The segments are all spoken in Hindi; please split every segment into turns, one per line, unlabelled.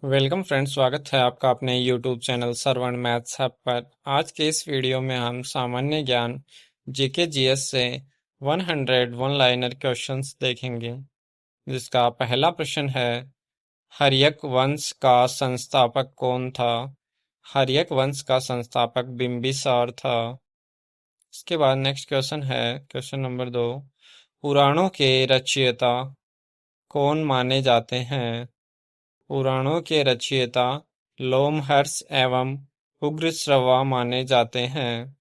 वेलकम फ्रेंड्स, स्वागत है आपका अपने यूट्यूब चैनल श्रवण मैथ्स हब पर। आज के इस वीडियो में हम सामान्य ज्ञान जीके जीएस से 100 वन लाइनर क्वेश्चंस देखेंगे, जिसका पहला प्रश्न है, हर्यक वंश का संस्थापक कौन था? हर्यक वंश का संस्थापक बिंबिसार था। इसके बाद नेक्स्ट क्वेश्चन है, क्वेश्चन नंबर 2, पुराणों के रचयिता कौन माने जाते हैं? पुराणों के रचयिता लोमहर्ष एवं उग्रश्रवा माने जाते हैं।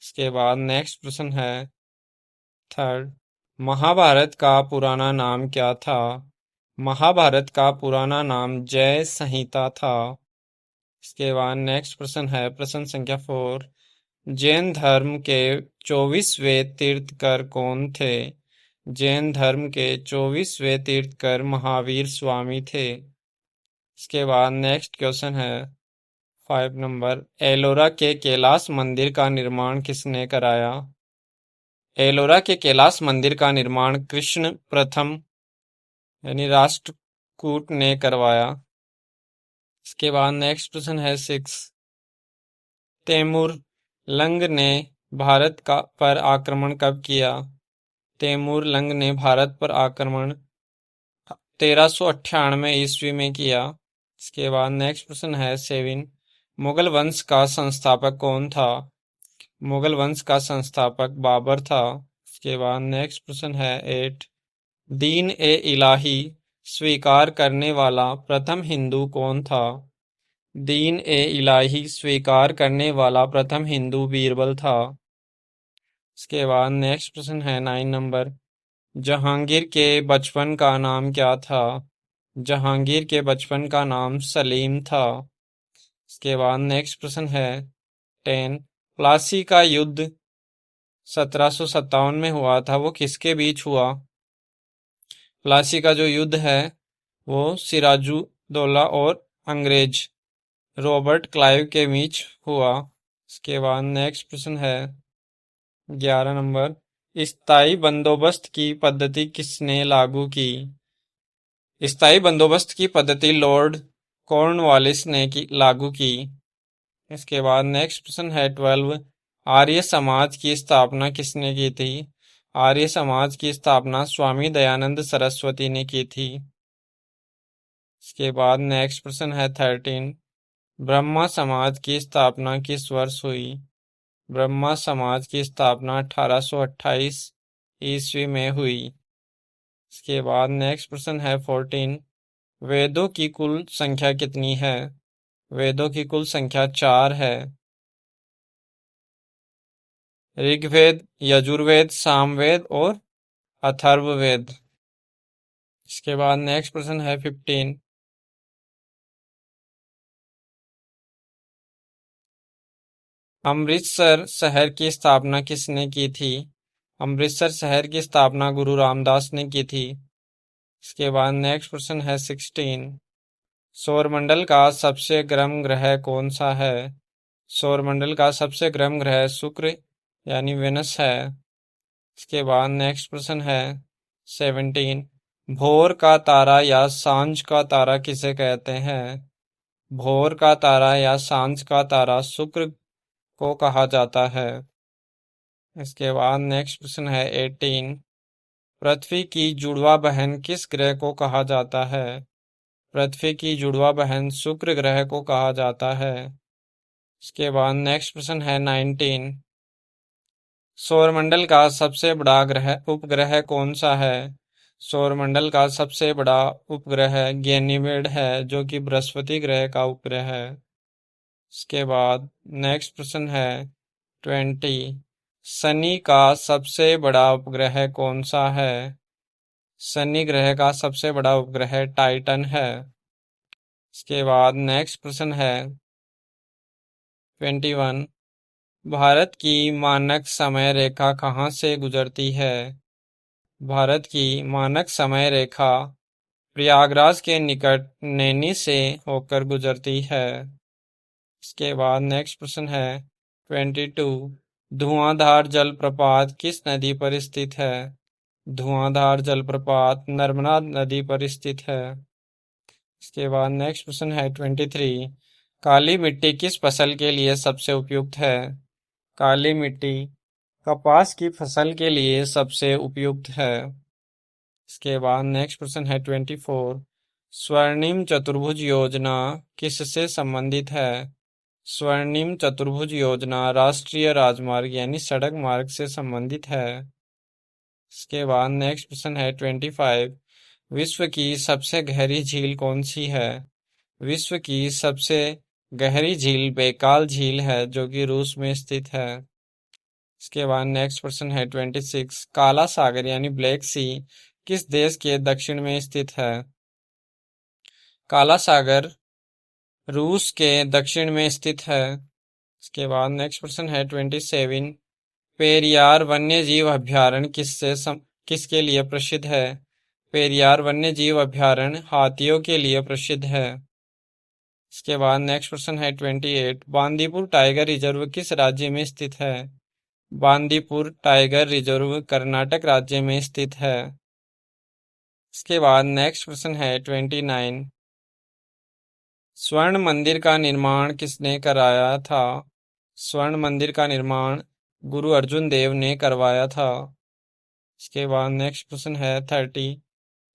इसके बाद नेक्स्ट प्रश्न है, थर्ड, महाभारत का पुराना नाम क्या था? महाभारत का पुराना नाम जय संहिता था। इसके बाद नेक्स्ट प्रश्न है, प्रश्न संख्या 4, जैन धर्म के 24वें तीर्थकर कौन थे? जैन धर्म के 24वें तीर्थकर महावीर स्वामी थे। इसके बाद नेक्स्ट क्वेश्चन है 5 नंबर, एलोरा के कैलाश मंदिर का निर्माण किसने कराया? एलोरा के कैलाश मंदिर का निर्माण कृष्ण प्रथम यानी राष्ट्रकूट ने करवाया। इसके बाद नेक्स्ट प्रश्न है 6, तैमूर लंग ने भारत का पर आक्रमण कब किया? तैमूर लंग ने भारत पर आक्रमण 1398 ईस्वी में किया। इसके बाद नेक्स्ट प्रश्न है 7, मुगल वंश का संस्थापक कौन था? मुगल वंश का संस्थापक बाबर था। इसके बाद नेक्स्ट प्रश्न है 8, दीन ए इलाही स्वीकार करने वाला प्रथम हिंदू कौन था? दीन ए इलाही स्वीकार करने वाला प्रथम हिंदू बीरबल था। इसके बाद नेक्स्ट प्रश्न है 9 नंबर, जहांगीर के बचपन का नाम क्या था? जहांगीर के बचपन का नाम सलीम था। इसके बाद नेक्स्ट प्रश्न है 10, प्लासी का युद्ध 1757 में हुआ था, वो किसके बीच हुआ? प्लासी का जो युद्ध है वो सिराजुद्दौला और अंग्रेज रॉबर्ट क्लाइव के बीच हुआ। इसके बाद नेक्स्ट प्रश्न है 11 नंबर, स्थायी बंदोबस्त की पद्धति किसने लागू की? स्थायी बंदोबस्त की पद्धति लॉर्ड कॉर्नवालिस ने लागू की। इसके बाद नेक्स्ट प्रश्न है 12, आर्य समाज की स्थापना किसने की थी? आर्य समाज की स्थापना स्वामी दयानंद सरस्वती ने की थी। इसके बाद नेक्स्ट प्रश्न है 13, ब्रह्मा समाज की स्थापना किस वर्ष हुई? ब्रह्मा समाज की स्थापना 1828 ईस्वी में हुई। इसके बाद नेक्स्ट प्रश्न है 14, वेदों की कुल संख्या कितनी है? वेदों की कुल संख्या 4 है। ऋग्वेद, यजुर्वेद, सामवेद और अथर्ववेद। इसके बाद नेक्स्ट प्रश्न है 15, अमृतसर शहर की स्थापना किसने की थी? अमृतसर शहर की स्थापना गुरु रामदास ने की थी। इसके बाद नेक्स्ट प्रश्न है 16, सौरमंडल का सबसे गर्म ग्रह कौन सा है? सौरमंडल का सबसे गर्म ग्रह शुक्र यानी वेनस है। इसके बाद नेक्स्ट प्रश्न है 17, भोर का तारा या सांझ का तारा किसे कहते हैं? भोर का तारा या सांझ का तारा शुक्र को कहा जाता है। इसके बाद नेक्स्ट प्रश्न है 18, पृथ्वी की जुड़वा बहन किस ग्रह को कहा जाता है? पृथ्वी की जुड़वा बहन शुक्र ग्रह को कहा जाता है। इसके बाद नेक्स्ट प्रश्न है 19, सौरमंडल का सबसे बड़ा ग्रह उपग्रह कौन सा है? सौरमंडल का सबसे बड़ा उपग्रह गैनीमेड है, जो कि बृहस्पति ग्रह का उपग्रह है। इसके बाद नेक्स्ट प्रश्न है 20, शनि का सबसे बड़ा उपग्रह कौन सा है? शनि ग्रह का सबसे बड़ा उपग्रह टाइटन है। इसके बाद नेक्स्ट प्रश्न है 21, भारत की मानक समय रेखा कहाँ से गुजरती है? भारत की मानक समय रेखा प्रयागराज के निकट नैनी से होकर गुजरती है। इसके बाद नेक्स्ट प्रश्न है 22, धुआंधार जलप्रपात किस नदी पर स्थित है? धुआंधार जलप्रपात नर्मदा नदी पर स्थित है। इसके बाद नेक्स्ट क्वेश्चन है 23। काली मिट्टी किस फसल के लिए सबसे उपयुक्त है? काली मिट्टी कपास की फसल के लिए सबसे उपयुक्त है। इसके बाद नेक्स्ट क्वेश्चन है 24। स्वर्णिम चतुर्भुज योजना किससे संबंधित है? स्वर्णिम चतुर्भुज योजना राष्ट्रीय राजमार्ग यानी सड़क मार्ग से संबंधित है। इसके बाद नेक्स्ट क्वेश्चन है 25। विश्व की सबसे गहरी झील कौन सी है? विश्व की सबसे गहरी झील बैकाल झील है जो कि रूस में स्थित है। इसके बाद नेक्स्ट क्वेश्चन है 26। काला सागर यानी ब्लैक सी किस देश के दक्षिण में स्थित है? काला सागर रूस के दक्षिण में स्थित है। इसके बाद नेक्स्ट क्वेश्चन है 27। पेरियार वन्यजीव अभयारण्य किसके लिए प्रसिद्ध है? पेरियार वन्यजीव अभयारण्य हाथियों के लिए प्रसिद्ध है। इसके बाद नेक्स्ट क्वेश्चन है 28। बांदीपुर टाइगर रिजर्व किस राज्य में स्थित है? बांदीपुर टाइगर रिजर्व कर्नाटक राज्य में स्थित है। इसके बाद नेक्स्ट क्वेश्चन है 29। स्वर्ण मंदिर का निर्माण किसने कराया था? स्वर्ण मंदिर का निर्माण गुरु अर्जुन देव ने करवाया था। इसके बाद नेक्स्ट क्वेश्चन है 30।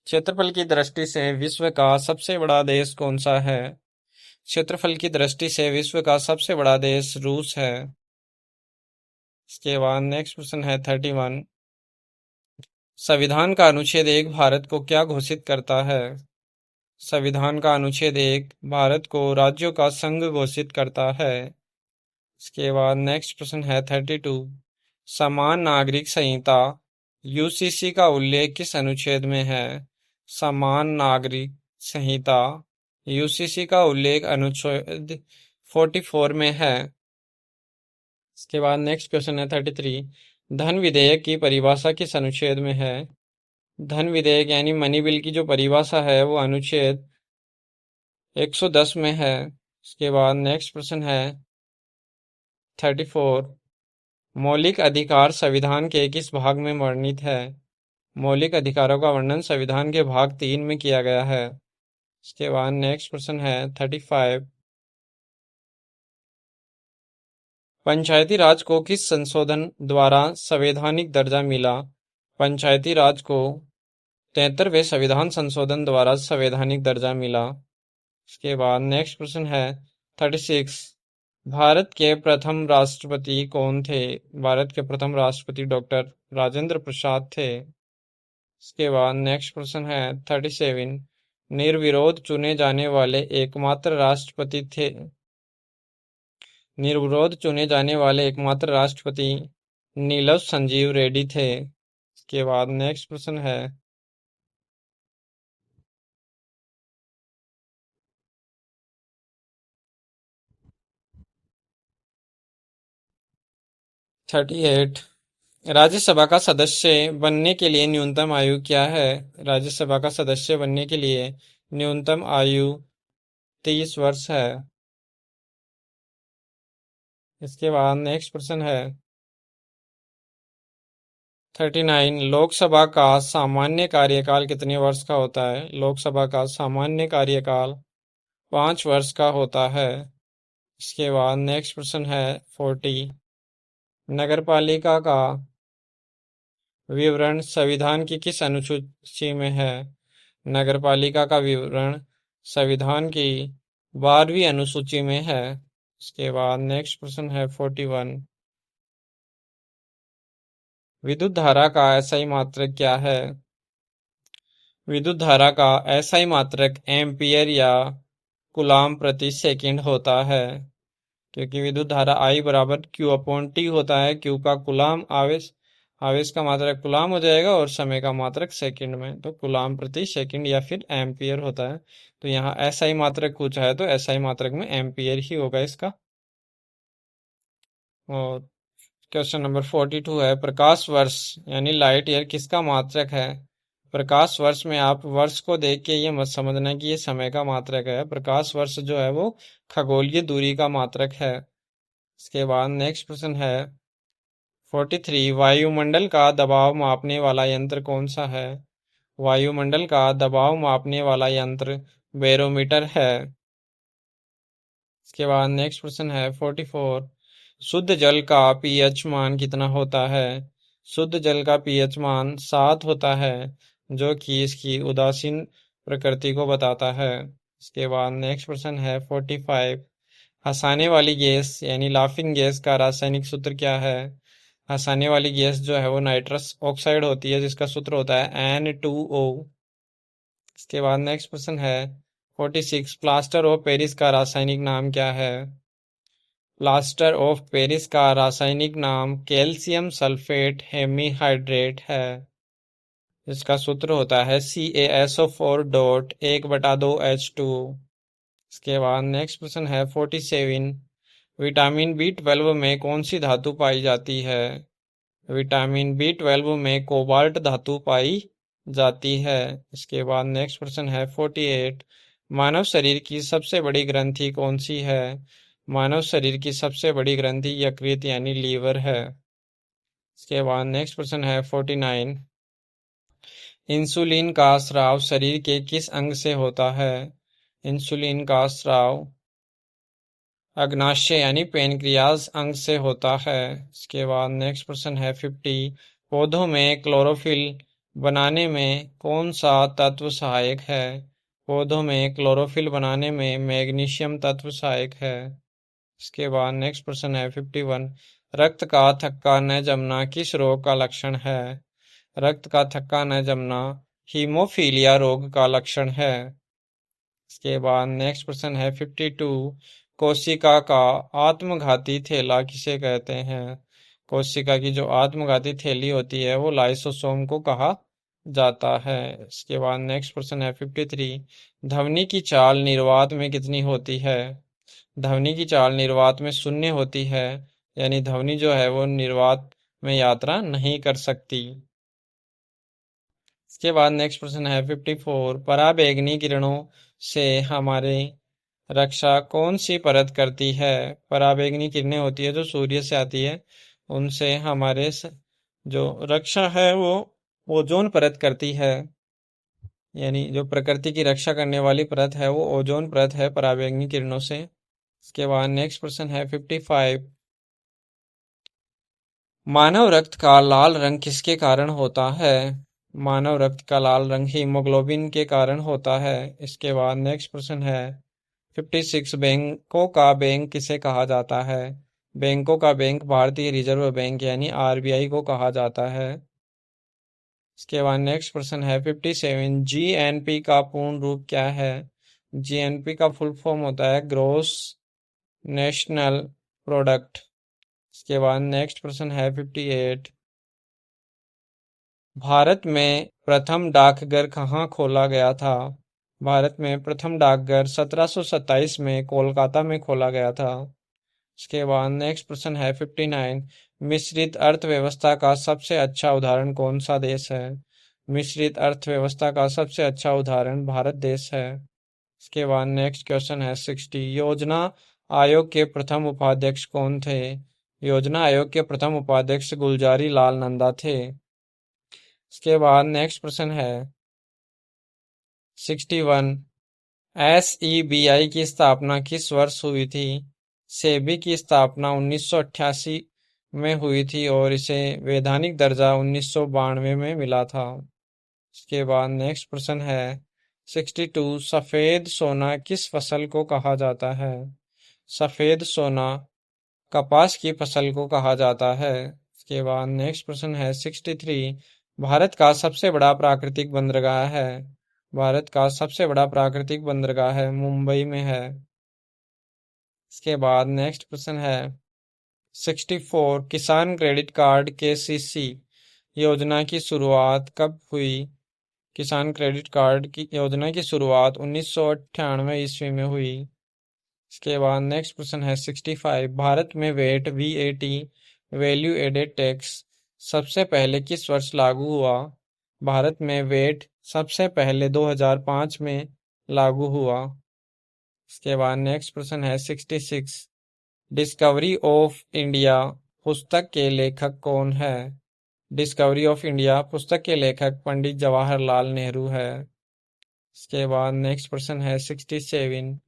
क्षेत्रफल की दृष्टि से विश्व का सबसे बड़ा देश कौन सा है? क्षेत्रफल की दृष्टि से विश्व का सबसे बड़ा देश रूस है। इसके बाद नेक्स्ट क्वेश्चन है 31। संविधान का अनुच्छेद 1 भारत को क्या घोषित करता है? संविधान का अनुच्छेद 1 भारत को राज्यों का संघ घोषित करता है। इसके बाद नेक्स्ट क्वेश्चन है 32। समान नागरिक संहिता यूसीसी का उल्लेख किस अनुच्छेद में है? समान नागरिक संहिता यूसीसी का उल्लेख अनुच्छेद 44 में है। इसके बाद नेक्स्ट क्वेश्चन है 33। धन विधेयक की परिभाषा किस अनुच्छेद में है? धन विधेयक यानी मनी बिल की जो परिभाषा है वो अनुच्छेद 110 में है। इसके बाद नेक्स्ट प्रश्न है 34। मौलिक अधिकार संविधान के किस भाग में वर्णित है? मौलिक अधिकारों का वर्णन संविधान के भाग 3 में किया गया है। इसके बाद नेक्स्ट प्रश्न है 35। पंचायती राज को किस संशोधन द्वारा संवैधानिक दर्जा मिला? पंचायती राज को 73वें संविधान संशोधन द्वारा संवैधानिक दर्जा मिला। इसके बाद नेक्स्ट प्रश्न है 36। भारत के प्रथम राष्ट्रपति कौन थे? भारत के प्रथम राष्ट्रपति डॉक्टर राजेंद्र प्रसाद थे। इसके बाद नेक्स्ट प्रश्न है 37। निर्विरोध चुने जाने वाले एकमात्र राष्ट्रपति थे। निर्विरोध चुने जाने वाले एकमात्र राष्ट्रपति नीलम संजीव रेड्डी थे। इसके बाद नेक्स्ट प्रश्न है 38। राज्यसभा का सदस्य बनने के लिए न्यूनतम आयु क्या है? राज्यसभा का सदस्य बनने के लिए न्यूनतम आयु 30 वर्ष है। इसके बाद नेक्स्ट प्रश्न है 39। लोकसभा का सामान्य कार्यकाल कितने वर्ष का होता है? लोकसभा का सामान्य कार्यकाल 5 वर्ष का होता है। इसके बाद नेक्स्ट प्रश्न है 40। नगरपालिका का विवरण संविधान की किस अनुसूची में है? नगरपालिका का विवरण संविधान की 12वीं अनुसूची में है। इसके बाद नेक्स्ट प्रश्न है 41। विद्युत धारा का एसआई मात्रक क्या है? विद्युत धारा का एसआई मात्रक एम्पियर या कूलाम प्रति सेकंड होता है, क्योंकि विद्युत धारा I बराबर Q अपॉन T होता है। Q का कूलाम आवेश, आवेश का मात्रक कूलाम हो जाएगा और समय का मात्रक सेकंड में, तो कूलाम प्रति सेकंड या फिर एम्पियर होता है। तो यहाँ एसआई मात्रक पूछा है तो एसआई मात्रक में एम्पियर ही होगा इसका। और क्वेश्चन नंबर 42 है प्रकाश वर्ष यानी लाइट ईयर किसका मात्रक है? प्रकाश वर्ष में आप वर्ष को देख के ये मत समझना कि ये समय का मात्रक है। प्रकाश वर्ष जो है वो खगोलीय दूरी का मात्रक है। इसके बाद नेक्स्ट प्रश्न है 43। वायुमंडल का दबाव मापने वाला यंत्र कौन सा है? वायुमंडल का दबाव मापने वाला यंत्र बैरोमीटर है। इसके बाद नेक्स्ट प्रश्न है 44। शुद्ध जल का पीएच मान कितना होता है? शुद्ध जल का पीएच मान 7 होता है, जो कि इसकी उदासीन प्रकृति को बताता है। इसके बाद नेक्स्ट प्रश्न है 45। हंसाने वाली गैस यानी लाफिंग गैस का रासायनिक सूत्र क्या है? हंसाने वाली गैस जो है वो नाइट्रस ऑक्साइड होती है, जिसका सूत्र होता है N2O। इसके बाद नेक्स्ट प्रश्न है 46। प्लास्टर ऑफ पेरिस का रासायनिक नाम क्या है? प्लास्टर ऑफ पेरिस का रासायनिक नाम कैल्शियम सल्फेट हेमीहाइड्रेट है, जिसका सूत्र होता है CaSO4 डॉट 1/2H2। इसके बाद नेक्स्ट प्रश्न है 47। विटामिन B12 में कौन सी धातु पाई जाती है? विटामिन B12 में कोबाल्ट धातु पाई जाती है। इसके बाद नेक्स्ट प्रश्न है 48। मानव शरीर की सबसे बड़ी ग्रंथि कौन सी है? मानव शरीर की सबसे बड़ी ग्रंथि यकृत यानी लीवर है। इसके बाद नेक्स्ट प्रश्न है 49। इंसुलिन का स्राव शरीर के किस अंग से होता है? इंसुलिन का स्राव अग्नाशय यानी पेनक्रियाज अंग से होता है। इसके बाद नेक्स्ट प्रश्न है 50। पौधों में क्लोरोफिल बनाने में कौन सा तत्व सहायक है? पौधों में क्लोरोफिल बनाने में मैग्नीशियम तत्व सहायक है। इसके बाद नेक्स्ट प्रश्न है 51। रक्त का थक्का न जमना किस रोग का लक्षण है? रक्त का थक्का न जमना हीमोफीलिया रोग का लक्षण है। इसके बाद नेक्स्ट प्रश्न है 52। कोशिका का आत्मघाती थैला किसे कहते हैं? कोशिका की जो आत्मघाती थैली होती है वो लाइसोसोम को कहा जाता है। इसके बाद नेक्स्ट प्रश्न है 53। ध्वनि की चाल निर्वात में कितनी होती है? ध्वनि की चाल निर्वात में शून्य होती है, यानी ध्वनि जो है वो निर्वात में यात्रा नहीं कर सकती। इसके बाद नेक्स्ट प्रश्न है 54। पराबैंगनी किरणों से हमारे रक्षा कौन सी परत करती है? पराबैंगनी किरणें होती है जो सूर्य से आती है, उनसे हमारे जो रक्षा है वो ओजोन परत करती है। यानी जो प्रकृति की रक्षा करने वाली परत है वो ओजोन परत है पराबैंगनी किरणों से। इसके बाद नेक्स्ट प्रश्न है 55। मानव रक्त का लाल रंग किसके कारण होता है? मानव रक्त का लाल रंग हीमोग्लोबिन के कारण होता है। इसके बाद नेक्स्ट प्रश्न है 56। बैंकों का बैंक किसे कहा जाता है? बैंकों का बैंक भारतीय रिजर्व बैंक यानी RBI को कहा जाता है। इसके बाद नेक्स्ट प्रश्न है 57। GNP का पूर्ण रूप क्या है? GNP का फुल फॉर्म होता है ग्रोस नेशनल प्रोडक्ट। इसके बाद नेक्स्ट प्रश्न है 58। भारत में प्रथम डाकघर कहाँ खोला गया था? भारत में प्रथम डाकघर 1727 में कोलकाता में खोला गया था। इसके बाद नेक्स्ट प्रश्न है 59। मिश्रित अर्थव्यवस्था का सबसे अच्छा उदाहरण कौन सा देश है? मिश्रित अर्थव्यवस्था का सबसे अच्छा उदाहरण भारत देश है। इसके बाद नेक्स्ट क्वेश्चन है 60। योजना आयोग के प्रथम उपाध्यक्ष कौन थे? योजना आयोग के प्रथम उपाध्यक्ष गुलजारी लाल नंदा थे। इसके बाद नेक्स्ट प्रश्न है 61। SEBI की स्थापना किस वर्ष हुई थी? सेबी की स्थापना 1988 में हुई थी और इसे वैधानिक दर्जा 1992 में मिला था। इसके बाद नेक्स्ट प्रश्न है 62। सफेद सोना किस फसल को कहा जाता है? सफेद सोना कपास की फसल को कहा जाता है। इसके बाद नेक्स्ट प्रश्न है 63। भारत का सबसे बड़ा प्राकृतिक बंदरगाह है? भारत का सबसे बड़ा प्राकृतिक बंदरगाह है मुंबई में है। इसके बाद नेक्स्ट प्रश्न है 64। किसान क्रेडिट कार्ड KCC योजना की शुरुआत कब हुई? किसान क्रेडिट कार्ड की योजना की शुरुआत 1998 ईस्वी में हुई। इसके बाद नेक्स्ट प्रश्न है 65। भारत में VAT वैल्यू एडेड टैक्स सबसे पहले किस वर्ष लागू हुआ? भारत में वेट सबसे पहले 2005 में लागू हुआ। इसके बाद नेक्स्ट प्रश्न है 66। डिस्कवरी ऑफ इंडिया पुस्तक के लेखक कौन है? डिस्कवरी ऑफ इंडिया पुस्तक के लेखक पंडित जवाहरलाल नेहरू है। इसके बाद नेक्स्ट प्रश्न है 67।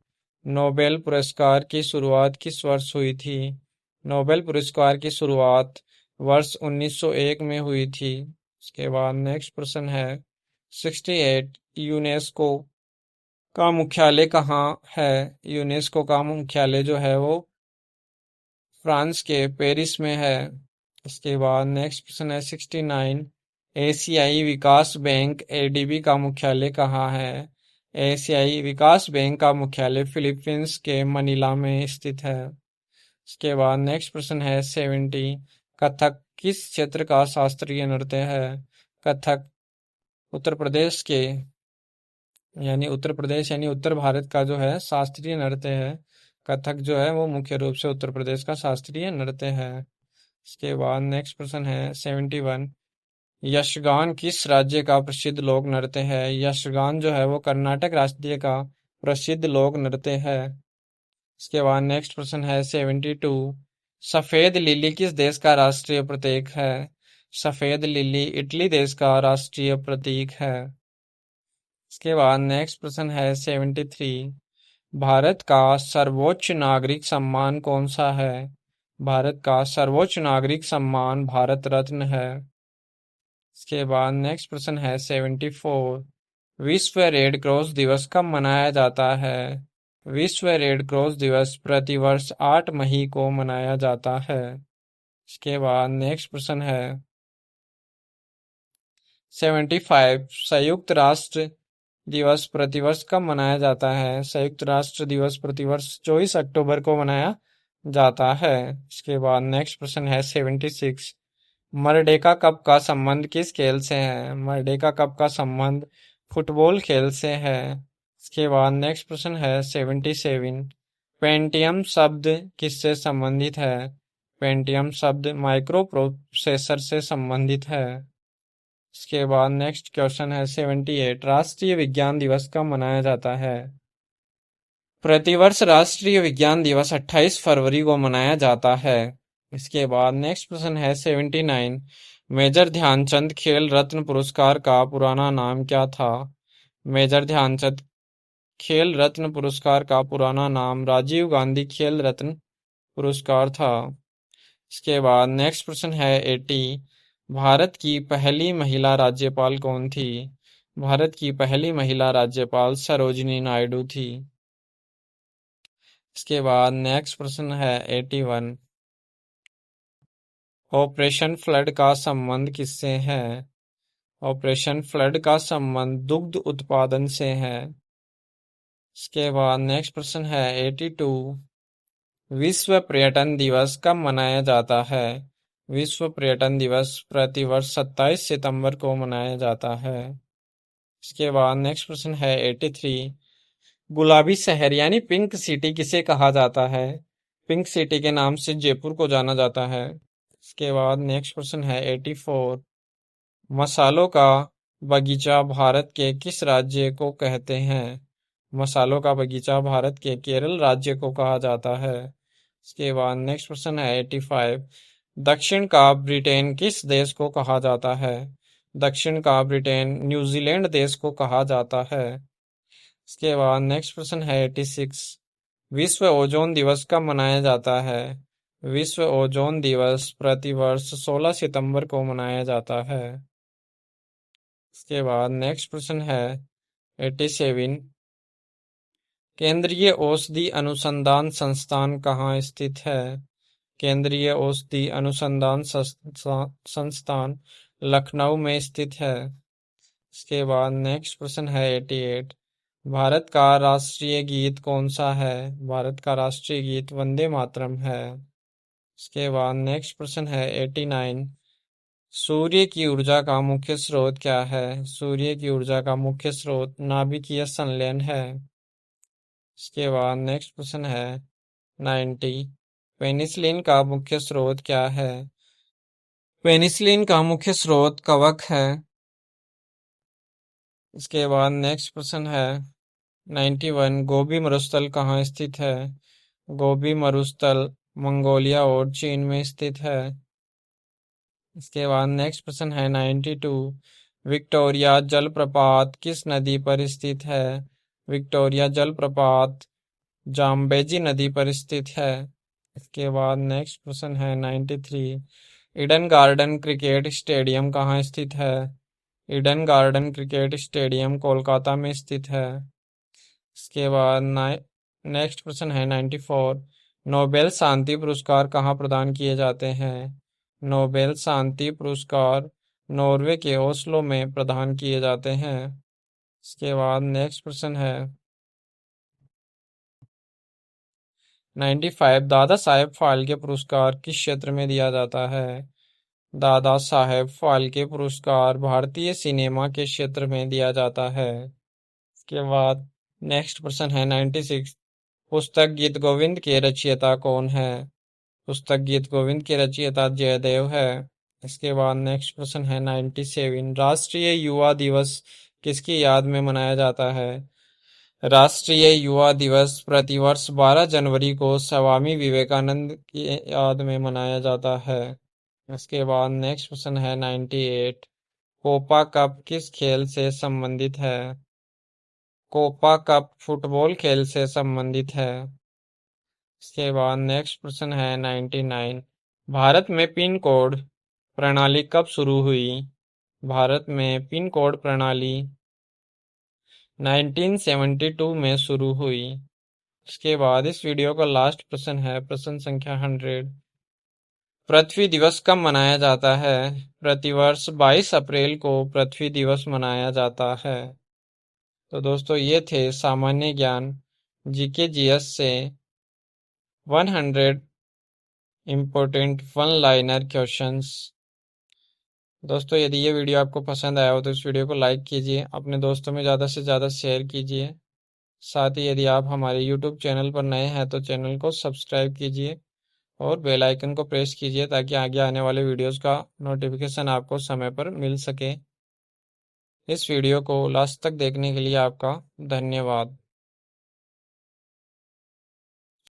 नोबेल पुरस्कार की शुरुआत किस वर्ष हुई थी? नोबेल पुरस्कार की शुरुआत वर्ष 1901 में हुई थी। इसके बाद नेक्स्ट प्रश्न है 68। यूनेस्को का मुख्यालय कहाँ है? यूनेस्को का मुख्यालय जो है वो फ्रांस के पेरिस में है। इसके बाद नेक्स्ट प्रश्न है 69। एशियाई विकास बैंक एडीबी का मुख्यालय कहाँ है? एशियाई विकास बैंक का मुख्यालय फिलीपींस के मनीला में स्थित है। इसके बाद नेक्स्ट प्रश्न है 70। कथक किस क्षेत्र का शास्त्रीय नृत्य है? कथक उत्तर प्रदेश के यानी उत्तर भारत का जो है शास्त्रीय नृत्य है। कथक जो है वो मुख्य रूप से उत्तर प्रदेश का शास्त्रीय नृत्य है। इसके बाद नेक्स्ट प्रश्न है 71। यक्षगान किस राज्य का प्रसिद्ध लोक नृत्य है? यक्षगान जो है वो कर्नाटक राज्य का प्रसिद्ध लोक नृत्य है। इसके बाद नेक्स्ट प्रश्न है 72। सफेद लिली किस देश का राष्ट्रीय प्रतीक है? सफेद लिली इटली देश का राष्ट्रीय प्रतीक है। इसके बाद नेक्स्ट प्रश्न है 73। भारत का सर्वोच्च नागरिक सम्मान कौन सा है? भारत का सर्वोच्च नागरिक सम्मान भारत रत्न है। इसके बाद नेक्स्ट प्रश्न है 74। विश्व रेड क्रॉस दिवस कब मनाया जाता है? विश्व रेड क्रॉस दिवस प्रतिवर्ष 8 मई को मनाया जाता है। इसके बाद नेक्स्ट प्रश्न है 75। संयुक्त राष्ट्र दिवस प्रतिवर्ष कब मनाया जाता है? संयुक्त राष्ट्र दिवस प्रतिवर्ष 24 अक्टूबर को मनाया जाता है। इसके बाद नेक्स्ट प्रश्न है 76। मर्डेका कप का संबंध किस खेल से है? मर्डेका कप का संबंध फुटबॉल खेल से है। इसके बाद नेक्स्ट प्रश्न है 77। पेंटियम शब्द किससे संबंधित है? पेंटियम शब्द माइक्रो प्रोसेसर से संबंधित है। इसके बाद नेक्स्ट क्वेश्चन है 78। राष्ट्रीय विज्ञान दिवस कब मनाया जाता है? प्रतिवर्ष राष्ट्रीय विज्ञान दिवस 28 फरवरी को मनाया जाता है। इसके बाद नेक्स्ट प्रश्न है 79। मेजर ध्यानचंद खेल रत्न पुरस्कार का पुराना नाम क्या था? मेजर ध्यानचंद खेल रत्न पुरस्कार का पुराना नाम राजीव गांधी खेल रत्न पुरस्कार था। इसके बाद नेक्स्ट प्रश्न है 80। भारत की पहली महिला राज्यपाल कौन थी? भारत की पहली महिला राज्यपाल सरोजिनी नायडू थी। इसके बाद नेक्स्ट प्रश्न है 81। ऑपरेशन फ्लड का संबंध किससे है? ऑपरेशन फ्लड का संबंध दुग्ध उत्पादन से है। इसके बाद नेक्स्ट प्रश्न है 82। विश्व पर्यटन दिवस कब मनाया जाता है? विश्व पर्यटन दिवस प्रतिवर्ष 27 सितंबर को मनाया जाता है। इसके बाद नेक्स्ट प्रश्न है 83। गुलाबी शहर यानी पिंक सिटी किसे कहा जाता है? पिंक सिटी के नाम से जयपुर को जाना जाता है। इसके बाद नेक्स्ट प्रश्न है 84। मसालों का बगीचा भारत के किस राज्य को कहते हैं? मसालों का बगीचा भारत के केरल राज्य को कहा जाता है। इसके बाद नेक्स्ट प्रश्न है 85। दक्षिण का ब्रिटेन किस देश को कहा जाता है? दक्षिण का ब्रिटेन न्यूजीलैंड देश को कहा जाता है। इसके बाद नेक्स्ट प्रश्न है 86। विश्व ओजोन दिवस कब मनाया जाता है? विश्व ओजोन दिवस प्रतिवर्ष 16 सितंबर को मनाया जाता है। इसके बाद नेक्स्ट प्रश्न है 87। केंद्रीय औषधि अनुसंधान संस्थान कहाँ स्थित है? केंद्रीय औषधि अनुसंधान संस्थान लखनऊ में स्थित है। इसके बाद नेक्स्ट प्रश्न है 88। भारत का राष्ट्रीय गीत कौन सा है? भारत का राष्ट्रीय गीत वंदे मातरम है। इसके बाद नेक्स्ट प्रश्न है 89। सूर्य की ऊर्जा का मुख्य स्रोत क्या है? सूर्य की ऊर्जा का मुख्य स्रोत नाभिकीय संलयन है। इसके बाद नेक्स्ट प्रश्न है 90। पेनिसिलिन का मुख्य स्रोत क्या है? पेनिसिलिन का मुख्य स्रोत कवक है। इसके बाद नेक्स्ट प्रश्न है 91। गोबी मरुस्थल कहाँ स्थित है? गोबी मरुस्थल मंगोलिया और चीन में स्थित है। इसके बाद नेक्स्ट प्रश्न है 92। विक्टोरिया जलप्रपात किस नदी पर स्थित है? विक्टोरिया जलप्रपात जाम्बेजी नदी पर स्थित है। इसके बाद नेक्स्ट प्रश्न है 93। ईडन गार्डन क्रिकेट स्टेडियम कहाँ स्थित है? Eden garden cricket stadium Kolkata में स्थित है। इसके बाद नेक्स्ट प्रश्न है 94। नोबेल शांति पुरस्कार कहाँ प्रदान किए जाते हैं? नोबेल शांति पुरस्कार नॉर्वे के ओस्लो में प्रदान किए जाते हैं। इसके बाद नेक्स्ट प्रश्न है 95। दादा साहेब फाल्के पुरस्कार किस क्षेत्र में दिया जाता है? दादा साहेब फाल्के पुरस्कार भारतीय सिनेमा के क्षेत्र में दिया जाता है। इसके बाद नेक्स्ट प्रश्न है 96। पुस्तक गीत गोविंद के रचयिता कौन है? पुस्तक गीत गोविंद के रचयिता जयदेव है। इसके बाद नेक्स्ट प्रश्न है 97। राष्ट्रीय युवा दिवस किसकी याद में मनाया जाता है? राष्ट्रीय युवा दिवस प्रतिवर्ष 12 जनवरी को स्वामी विवेकानंद की याद में मनाया जाता है। इसके बाद नेक्स्ट प्रश्न है 98। कोपा कप किस खेल से संबंधित है? कोपा कप फुटबॉल खेल से संबंधित है। इसके बाद नेक्स्ट प्रश्न है 99। भारत में पिन कोड प्रणाली कब शुरू हुई? भारत में पिन कोड प्रणाली 1972 में शुरू हुई। इसके बाद इस वीडियो का लास्ट प्रश्न है प्रश्न संख्या 100। पृथ्वी दिवस कब मनाया जाता है? प्रतिवर्ष 22 अप्रैल को पृथ्वी दिवस मनाया जाता है। तो दोस्तों ये थे सामान्य ज्ञान जीके जीएस से 100 इम्पोर्टेंट वन लाइनर क्वेश्चंस। दोस्तों यदि ये वीडियो आपको पसंद आया हो तो इस वीडियो को लाइक कीजिए, अपने दोस्तों में ज़्यादा से ज़्यादा शेयर कीजिए। साथ ही यदि आप हमारे यूट्यूब चैनल पर नए हैं तो चैनल को सब्सक्राइब कीजिए और बेल आइकन को प्रेस कीजिए ताकि आगे आने वाले वीडियोस का नोटिफिकेशन आपको समय पर मिल सके। इस वीडियो को लास्ट तक देखने के लिए आपका धन्यवाद।